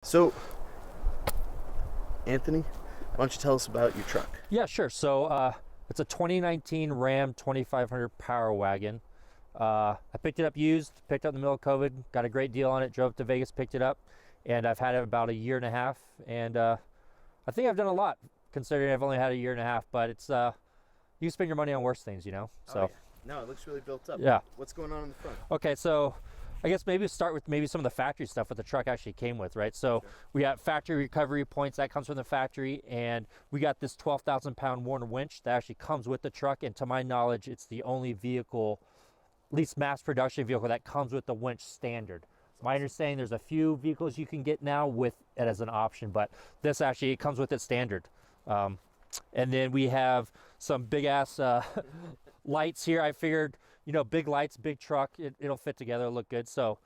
So, Anthony, why don't you tell us about your truck? Yeah, sure. So it's a 2019 Ram 2500 Power Wagon. I picked it up used, picked it up in the middle of COVID, got a great deal on it, drove to Vegas, picked it up, and I've had it about a year and a half. And I think I've done a lot considering I've only had a year and a half, but it's, you spend your money on worse things, you know? So, Oh, yeah. No, it looks really built up. Yeah. What's going on in the front? Okay, so I guess maybe start with maybe some of the factory stuff what the truck actually came with, right? So we got factory recovery points that comes from the factory, and we got this 12,000 pound Warner winch that actually comes with the truck. And to my knowledge, it's the only vehicle, at least mass production vehicle, that comes with the winch standard. My understanding, there's a few vehicles you can get now with it as an option, but this actually, it comes with it standard. And then we have some big ass lights here. I figured, you know, big lights, big truck, it'll fit together, look good. So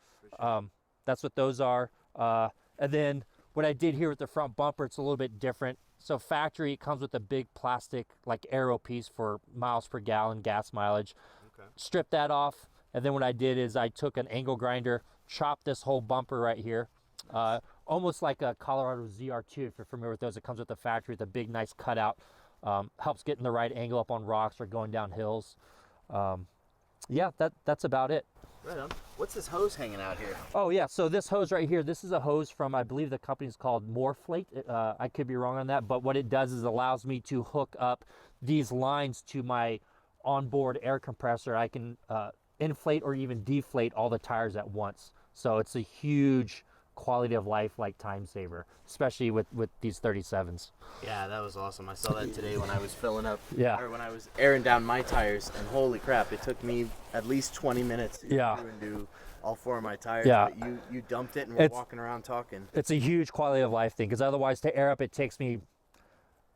that's what those are. And then what I did here with the front bumper, it's a little bit different. So factory, it comes with a big plastic like arrow piece for miles per gallon gas mileage. Okay. Strip that off. And then what I did is I took an angle grinder, chopped this whole bumper right here. Almost like a Colorado ZR2, if you're familiar with those. It comes with the factory with a big, nice cutout. Helps getting the right angle up on rocks or going down hills. Yeah, that's about it. Right on. What's this hose hanging out here? Oh yeah, so this hose right here, this is a hose from, I believe the company's called Moreflate. I could be wrong on that, but what it does is allows me to hook up these lines to my onboard air compressor. I can inflate or even deflate all the tires at once. So it's a huge quality of life, like time saver, especially with these 37s. Yeah, that was awesome. I saw that today when I was filling up, Yeah. or when I was airing down my tires, and holy crap, it took me at least 20 minutes to Yeah. go through and do all four of my tires. Yeah. But you dumped it and we're walking around talking. It's a huge quality of life thing, because otherwise to air up, it takes me,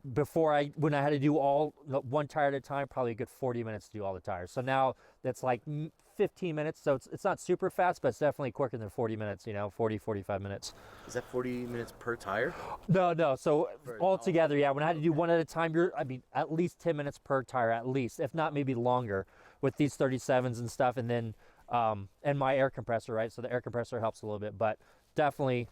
when I had to do all one tire at a time, probably a good 40 minutes to do all the tires. So now that's like 15 minutes. So it's not super fast, but it's definitely quicker than 40 minutes, you know, 40, 45 minutes. Is that 40 minutes per tire? No. So altogether, yeah, when I had to do one at a time, at least 10 minutes per tire, at least, if not maybe longer with these 37s and stuff. And then, and my air compressor, right? So the air compressor helps a little bit, but definitely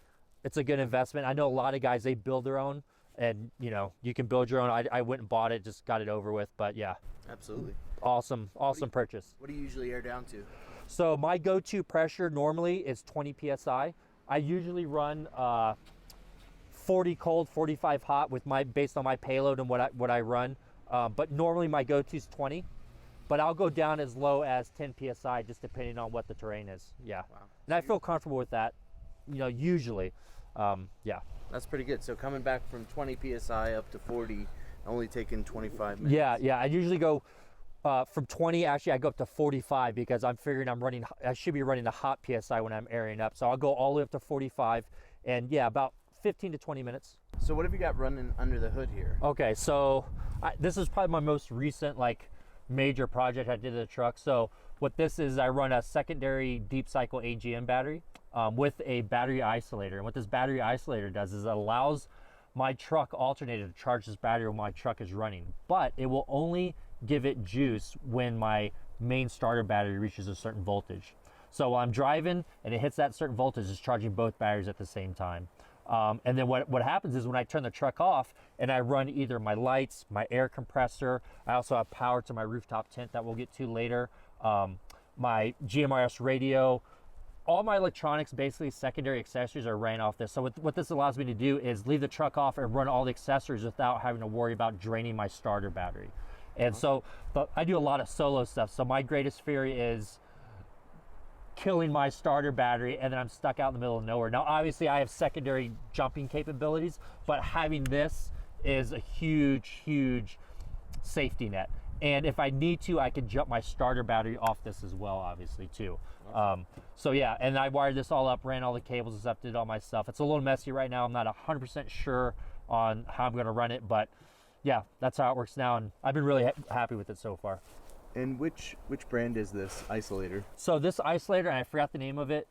it's a good investment. I know a lot of guys, they build their own. And, you know, you can build your own. I went and bought it, just got it over with. But, yeah. Absolutely. Awesome purchase. What do you usually air down to? So my go-to pressure normally is 20 PSI. I usually run 40 cold, 45 hot based on my payload and what I run. But normally my go-to is 20. But I'll go down as low as 10 PSI just depending on what the terrain is. Yeah. Wow. And I feel comfortable with that, you know, usually. Yeah. That's pretty good. So coming back from 20 PSI up to 40, only taking 25 minutes. Yeah. I usually go from 20, actually I go up to 45 because I'm figuring I should be running a hot PSI when I'm airing up. So I'll go all the way up to 45 and yeah, about 15 to 20 minutes. So what have you got running under the hood here? Okay, so this is probably my most recent major project I did to the truck. So what this is, I run a secondary deep cycle AGM battery with a battery isolator. And what this battery isolator does is it allows my truck alternator to charge this battery when my truck is running, but it will only give it juice when my main starter battery reaches a certain voltage. So while I'm driving and it hits that certain voltage, it's charging both batteries at the same time. And then what happens is when I turn the truck off and I run either my lights, my air compressor, I also have power to my rooftop tent that we'll get to later, my GMRS radio, all my electronics, basically secondary accessories, are ran off this. So what this allows me to do is leave the truck off and run all the accessories without having to worry about draining my starter battery. And so I do a lot of solo stuff. So my greatest fear is killing my starter battery and then I'm stuck out in the middle of nowhere. Now, obviously I have secondary jumping capabilities, but having this is a huge, huge safety net. And if I need to, I can jump my starter battery off this as well, obviously too. So yeah, and I wired this all up, ran all the cables and stuff, did all my stuff. It's a little messy right now. I'm not 100% sure on how I'm gonna run it, but yeah, that's how it works now. And I've been really happy with it so far. And which brand is this isolator? So this isolator, and I forgot the name of it,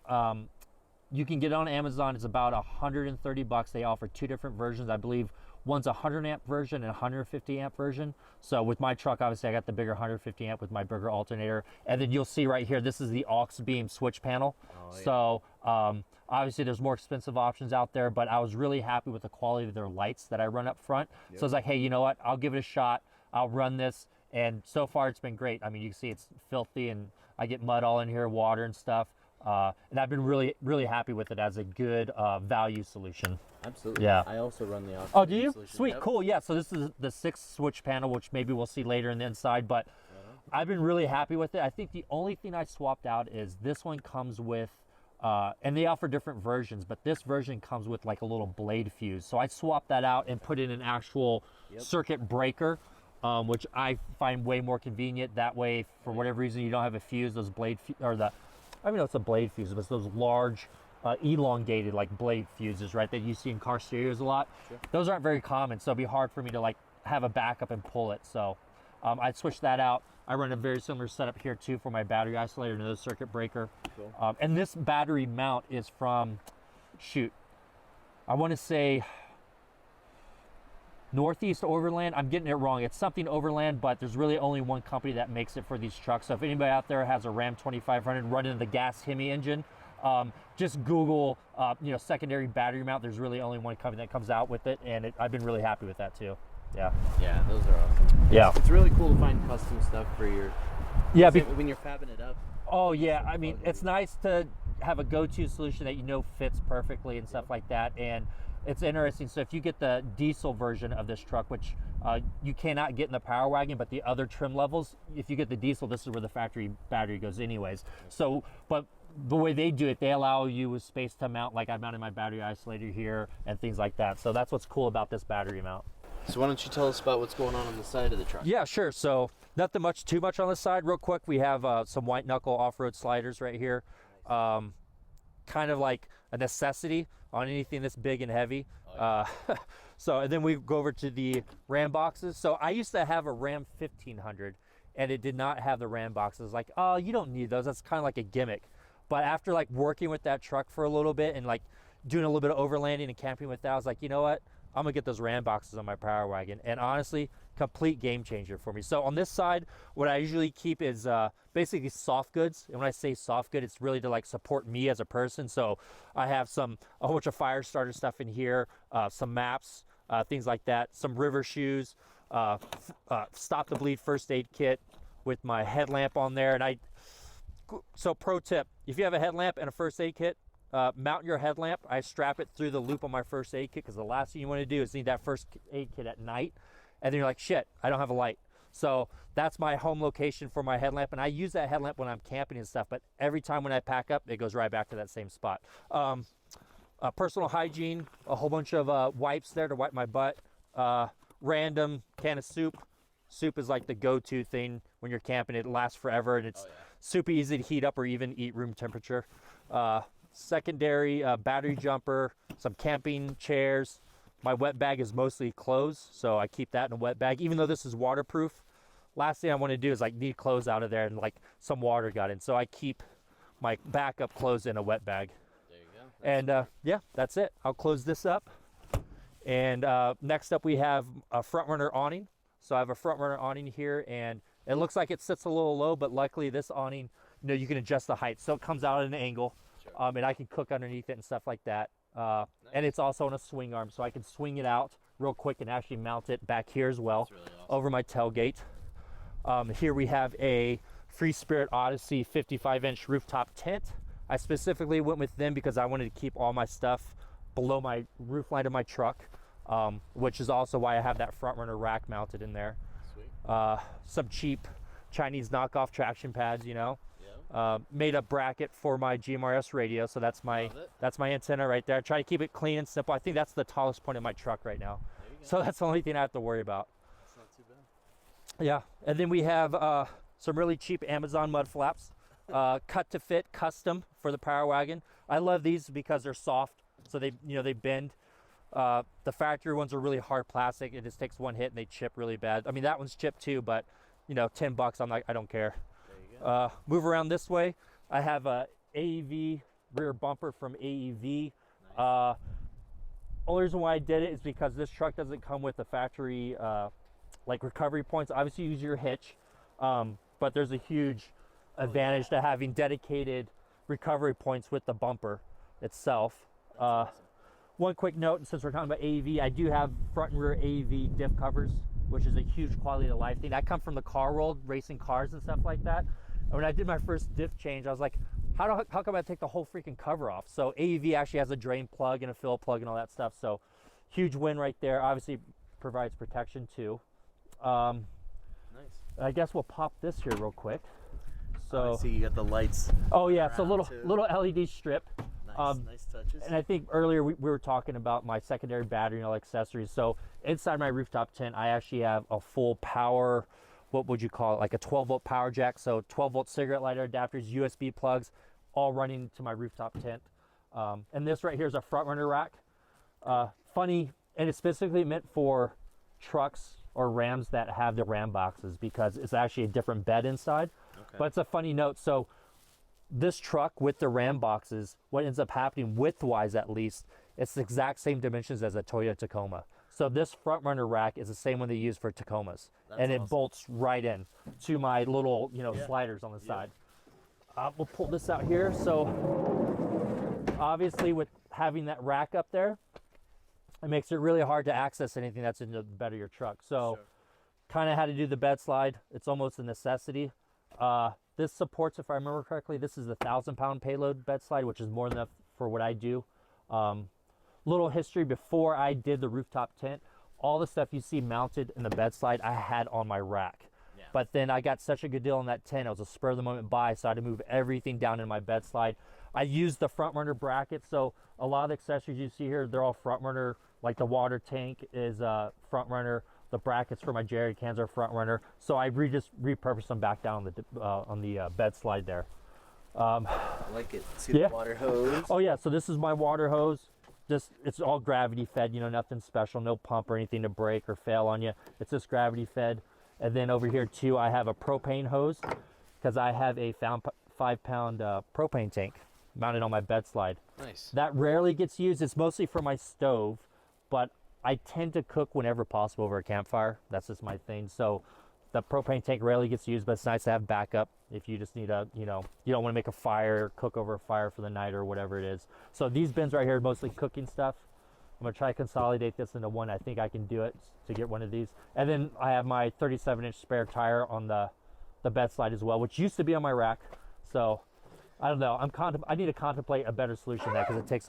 you can get it on Amazon. It's about $130. They offer two different versions. I believe one's a 100 amp version and a 150 amp version. So with my truck, obviously I got the bigger 150 amp with my bigger alternator. And then you'll see right here, this is the aux beam switch panel. Oh, yeah. So Obviously, there's more expensive options out there, but I was really happy with the quality of their lights that I run up front. So I was like, hey, you know what? I'll give it a shot. I'll run this. And so far, it's been great. I mean, you can see it's filthy, and I get mud all in here, water and stuff. And I've been really, really happy with it as a good value solution. Absolutely. Yeah. I also run the Oh, do you? solution. Sweet, Yep. cool. Yeah, so this is the 6-switch panel, which maybe we'll see later in the inside, but I've been really happy with it. I think the only thing I swapped out is this one comes with, and they offer different versions, but this version comes with like a little blade fuse. So I swapped that out and put in an actual circuit breaker, which I find way more convenient. That way, for whatever reason, you don't have a fuse, those blade, I mean, it's a blade fuse, but it's those large, elongated like blade fuses, right, that you see in car stereos a lot. Sure. Those aren't very common, so it'd be hard for me to like have a backup and pull it. So I'd switch that out. I run a very similar setup here too for my battery isolator and another circuit breaker. Cool. And this battery mount is from, shoot, I want to say Northeast Overland. I'm getting it wrong. It's something Overland, but there's really only one company that makes it for these trucks. So if anybody out there has a Ram 2500 running the gas Hemi engine, just Google, secondary battery mount. There's really only one company that comes out with it, and I've been really happy with that too. Yeah. Yeah, those are awesome. Yeah. It's really cool to find custom stuff for your. Yeah. When you're fabbing it up. Oh yeah. I mean, it's nice to have a go-to solution that you know fits perfectly and stuff like that. And it's interesting. So if you get the diesel version of this truck, which you cannot get in the Power Wagon, but the other trim levels, if you get the diesel, this is where the factory battery goes anyways. So, but the way they do it, they allow you with space to mount, like I mounted my battery isolator here and things like that. So that's what's cool about this battery mount. So why don't you tell us about what's going on the side of the truck? Yeah, sure. So nothing too much on the side. Real quick, we have some white knuckle off-road sliders right here. Kind of like a necessity on anything that's big and heavy. So, and then we go over to the Ram boxes. So I used to have a Ram 1500 and it did not have the Ram boxes. Like, oh, you don't need those. That's kind of like a gimmick. But after like working with that truck for a little bit and like doing a little bit of overlanding and camping with that, I was like, you know what? I'm gonna get those Ram boxes on my Power Wagon, and honestly, complete game changer for me. So on this side, what I usually keep is basically soft goods. And when I say soft good, it's really to like support me as a person. So I have a whole bunch of fire starter stuff in here, some maps, things like that, some river shoes, stop the bleed first aid kit with my headlamp on there. And so pro tip, if you have a headlamp and a first aid kit, mount your headlamp. I strap it through the loop on my first aid kit, because the last thing you want to do is need that first aid kit at night, and then you're like, shit, I don't have a light. So that's my home location for my headlamp, and I use that headlamp when I'm camping and stuff, but every time when I pack up, it goes right back to that same spot. Personal hygiene, a whole bunch of wipes there to wipe my butt, random can of soup. Soup is like the go-to thing when you're camping. It lasts forever, and it's super easy to heat up or even eat room temperature. Secondary battery jumper, some camping chairs. My wet bag is mostly clothes, so I keep that in a wet bag, even though this is waterproof. Last thing I want to do is like need clothes out of there and like some water got in, so I keep my backup clothes in a wet bag. There you go. And yeah, that's it. I'll close this up. And next up we have a front runner awning. So I have a front runner awning here, and it looks like it sits a little low, but luckily this awning, you can adjust the height, so it comes out at an angle. And I can cook underneath it and stuff like that. Nice. And it's also on a swing arm, so I can swing it out real quick and actually mount it back here as well, really awesome, over my tailgate. Here we have a Free Spirit Odyssey 55-inch rooftop tent. I specifically went with them because I wanted to keep all my stuff below my roof line of my truck, which is also why I have that front runner rack mounted in there. Sweet. Some cheap Chinese knockoff traction pads, made a bracket for my GMRS radio, so that's my antenna right there. I try to keep it clean and simple. I think that's the tallest point in my truck right now, so that's the only thing I have to worry about. That's not too bad. Yeah, and then we have some really cheap Amazon mud flaps, cut to fit, custom for the Power Wagon. I love these because they're soft, so they bend. The factory ones are really hard plastic. It just takes one hit and they chip really bad. I mean, that one's chipped too, but $10. I don't care. Move around this way. I have a AEV rear bumper from AEV. Nice. Only reason why I did it is because this truck doesn't come with the factory like recovery points. Obviously you use your hitch, but there's a huge advantage to having dedicated recovery points with the bumper. itself. Awesome. One quick note, since we're talking about AEV, I do have front and rear AEV diff covers, which is a huge quality of life thing. I come from the car world, racing cars and stuff like that. And when I did my first diff change, I was like, how come I take the whole freaking cover off? So AEV actually has a drain plug and a fill plug and all that stuff. So huge win right there. Obviously provides protection too. Nice. I guess we'll pop this here real quick. So I see you got the lights. oh yeah, it's a around little too. LED strip. Nice, nice touches. And I think earlier we were talking about my secondary battery and all accessories. So inside my rooftop tent, I actually have a full power, what would you call it, like a 12-volt power jack. So 12-volt cigarette lighter adapters, USB plugs, all running to my rooftop tent. And this right here is a front runner rack. Funny, and it's specifically meant for trucks or Rams that have the Ram boxes because it's actually a different bed inside. Okay. But it's a funny note. So this truck with the Ram boxes, what ends up happening width-wise at least, it's the exact same dimensions as a Toyota Tacoma. So this front runner rack is the same one they use for Tacomas. That's and it awesome. bolts right in to my little, Yeah. sliders on the side. We'll pull this out here. So obviously with having that rack up there, it makes it really hard to access anything that's in the bed of your truck. So Sure. kind of had to do the bed slide. It's almost a necessity. This supports, if I remember correctly, this is the 1,000-pound payload bed slide, which is more than enough for what I do. Little history, before I did the rooftop tent, all the stuff you see mounted in the bed slide I had on my rack. Yeah. But then I got such a good deal on that tent, it was a spur of the moment buy, so I had to move everything down in my bed slide. I used the front runner bracket, so a lot of the accessories you see here, they're all front runner. Like the water tank is front runner. The brackets for my jerry cans are front runner. So I just repurposed them back down on the bed slide there. I like it. See Yeah. the water hose. Oh yeah, so this is my water hose. It's all gravity fed, nothing special, no pump or anything to break or fail on you. It's just gravity fed. And then over here too, I have a propane hose because I have a 5-pound propane tank mounted on my bed slide. Nice. That rarely gets used. It's mostly for my stove, but I tend to cook whenever possible over a campfire. That's just my thing. So the propane tank rarely gets used, but it's nice to have backup if you just need you don't want to make a fire, cook over a fire for the night or whatever it is. So these bins right here are mostly cooking stuff. I'm gonna try to consolidate this into one. I think I can do it to get one of these. And then I have my 37-inch spare tire on the bed slide as well, which used to be on my rack. So I don't know. I need to contemplate a better solution there because it takes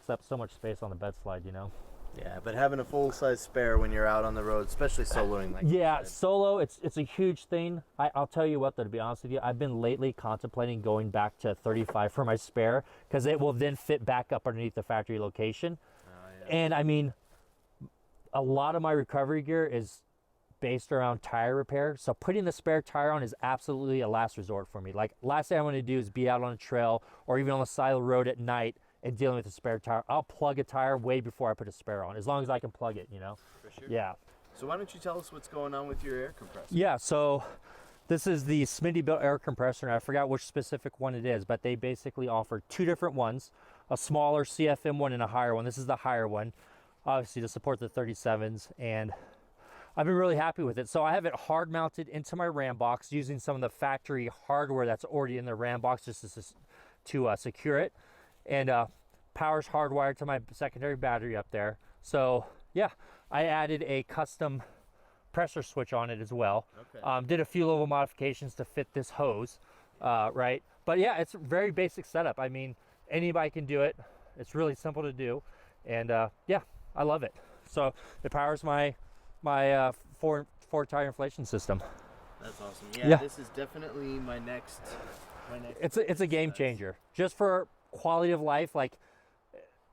up so much space on the bed slide, Yeah, but having a full-size spare when you're out on the road, especially soloing like Yeah, you said. solo, it's a huge thing. I'll tell you what though, to be honest with you, I've been lately contemplating going back to 35 for my spare because it will then fit back up underneath the factory location. Yeah. And I mean, a lot of my recovery gear is based around tire repair. So putting the spare tire on is absolutely a last resort for me. Like last thing I want to do is be out on a trail or even on the side of the road at night and dealing with a spare tire. I'll plug a tire way before I put a spare on, as long as I can plug it, For sure. Yeah. So why don't you tell us what's going on with your air compressor? Yeah, so this is the Smittybilt air compressor, and I forgot which specific one it is, but they basically offer two different ones, a smaller CFM one and a higher one. This is the higher one, obviously to support the 37s, and I've been really happy with it. So I have it hard mounted into my Ram box using some of the factory hardware that's already in the Ram box just to secure it. And power's hardwired to my secondary battery up there. So yeah, I added a custom pressure switch on it as well. Okay. Did a few little modifications to fit this hose, right? But yeah, it's a very basic setup. I mean, anybody can do it. It's really simple to do. And yeah, I love it. So it powers my four tire inflation system. That's awesome. Yeah. Yeah, this is definitely my next It's a game changer just for quality of life. Like,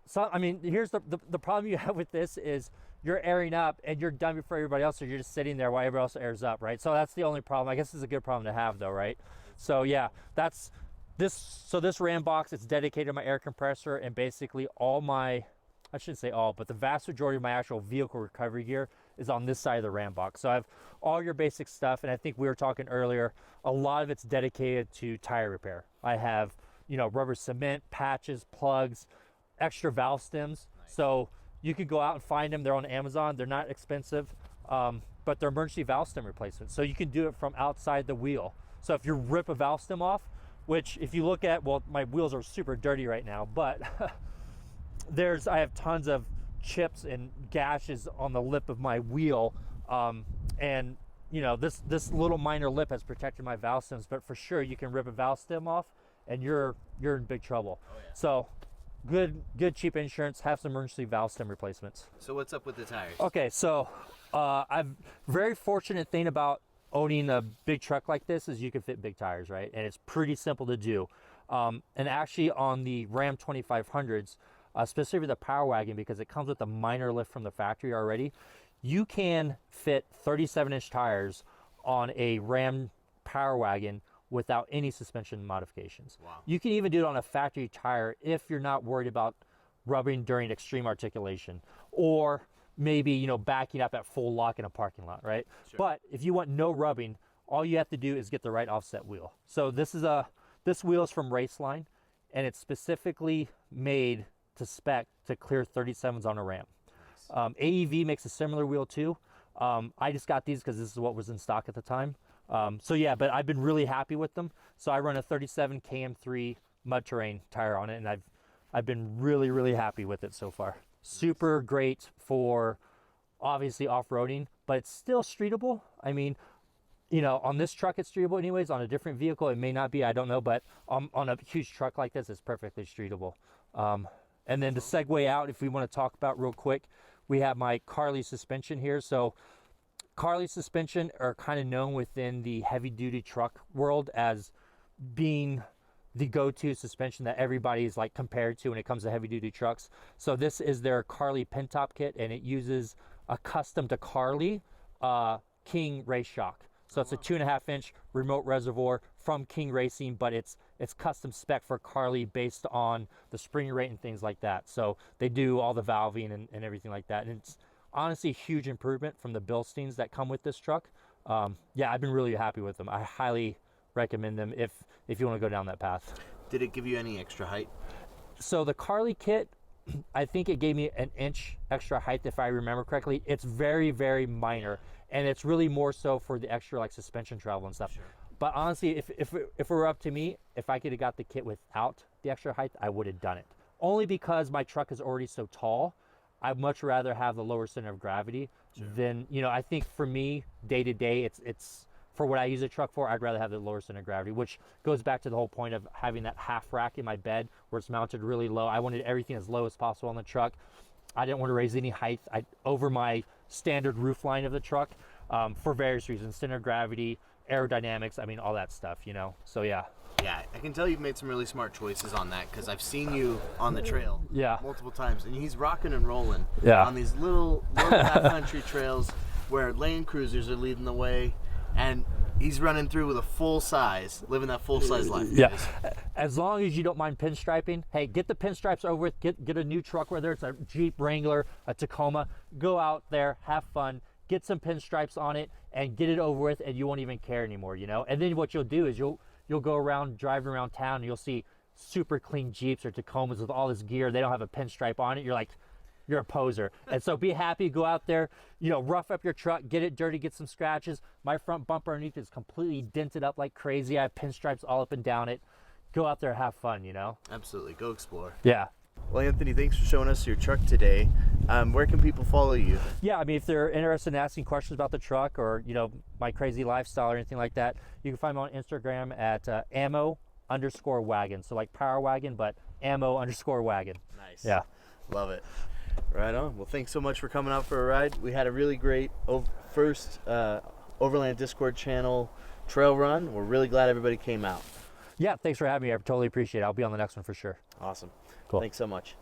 so I mean, here's the problem you have with this is you're airing up and you're done before everybody else, so you're just sitting there while everybody else airs up, right? So that's the only problem. I guess it's a good problem to have though, right? So yeah, that's this. So this Ram box, it's dedicated to my air compressor, and basically all my, I shouldn't say all, but the vast majority of my actual vehicle recovery gear is on this side of the Ram box. So I have all your basic stuff, and I think we were talking earlier, a lot of it's dedicated to tire repair. I have, rubber cement, patches, plugs, extra valve stems. Nice. So you could go out and find them. They're on Amazon. They're not expensive, but they're emergency valve stem replacements. So you can do it from outside the wheel. So if you rip a valve stem off, which if you look at, well, my wheels are super dirty right now, but I have tons of chips and gashes on the lip of my wheel, and you know, this little minor lip has protected my valve stems, but for sure you can rip a valve stem off and you're in big trouble. Oh, yeah. So good cheap insurance, have some emergency valve stem replacements. So what's up with the tires? Okay, so I'm very fortunate thing about owning a big truck like this is you can fit big tires, right? And it's pretty simple to do. And actually on the Ram 2500s, specifically the Power Wagon, because it comes with a minor lift from the factory already, you can fit 37-inch tires on a Ram Power Wagon without any suspension modifications. Wow. You can even do it on a factory tire if you're not worried about rubbing during extreme articulation, or maybe, you know, backing up at full lock in a parking lot, right? Sure. But if you want no rubbing, all you have to do is get the right offset wheel. So this wheel is from Raceline, and it's specifically made to spec to clear 37s on a Ram. AEV makes a similar wheel too. I just got these because this is what was in stock at the time. So yeah, but I've been really happy with them. So I run a 37 KM3 mud terrain tire on it, and I've been really happy with it so far. Super great for obviously off-roading, but it's still streetable. I mean, you know, on this truck it's streetable anyways. On a different vehicle it may not be, I don't know, but on a huge truck like this it's perfectly streetable. And then to segue out, if we want to talk about real quick, we have my Carli suspension here. So Carli suspension are kind of known within the heavy duty truck world as being the go-to suspension that everybody's like compared to when it comes to heavy duty trucks. So this is their Carli pin top kit, and it uses a custom to Carli King race shock. So it's a 2.5-inch remote reservoir from King Racing, but it's custom spec for Carli based on the spring rate and things like that. So they do all the valving and everything like that. And it's honestly a huge improvement from the Bilsteins that come with this truck. Yeah, I've been really happy with them. I highly recommend them if you want to go down that path. Did it give you any extra height? So the Carli kit, I think it gave me an inch extra height if I remember correctly. It's very minor, and it's really more so for the extra like suspension travel and stuff. Sure. But honestly, if it were up to me, if I could have got the kit without the extra height, I would have done it. Only because my truck is already so tall, I'd much rather have the lower center of gravity. Sure. Than, you know, I think for me, day to day, it's for what I use a truck for, I'd rather have the lower center of gravity, which goes back to the whole point of having that half rack in my bed where it's mounted really low. I wanted everything as low as possible on the truck. I didn't want to raise any height over my standard roof line of the truck for various reasons, center of gravity, aerodynamics, I mean, all that stuff, you know? So yeah. Yeah, I can tell you've made some really smart choices on that, because I've seen you on the trail multiple times, and he's rocking and rolling on these little half-country trails where lane cruisers are leading the way, and he's running through with a full size, living that full size life. Yeah, as long as you don't mind pinstriping, hey, get the pinstripes over with, get a new truck, whether it's a Jeep Wrangler, a Tacoma, go out there, have fun, get some pinstripes on it, and get it over with, and you won't even care anymore, you know? And then what you'll do is you'll go around, driving around town, and you'll see super clean Jeeps or Tacomas with all this gear. They don't have a pinstripe on it. You're like, you're a poser. And so be happy, go out there, you know, rough up your truck, get it dirty, get some scratches. My front bumper underneath is completely dented up like crazy. I have pinstripes all up and down it. Go out there, have fun, you know? Absolutely, go explore. Yeah. Well, Anthony, thanks for showing us your truck today. Where can people follow you? Yeah, I mean, if they're interested in asking questions about the truck or, you know, my crazy lifestyle or anything like that, you can find me on Instagram at ammo_wagon. So like Power Wagon, but ammo_wagon. Nice. Yeah. Love it. Right on. Well, thanks so much for coming out for a ride. We had a really great first Overland Discord channel trail run. We're really glad everybody came out. Yeah, thanks for having me. I totally appreciate it. I'll be on the next one for sure. Awesome. Cool. Thanks so much.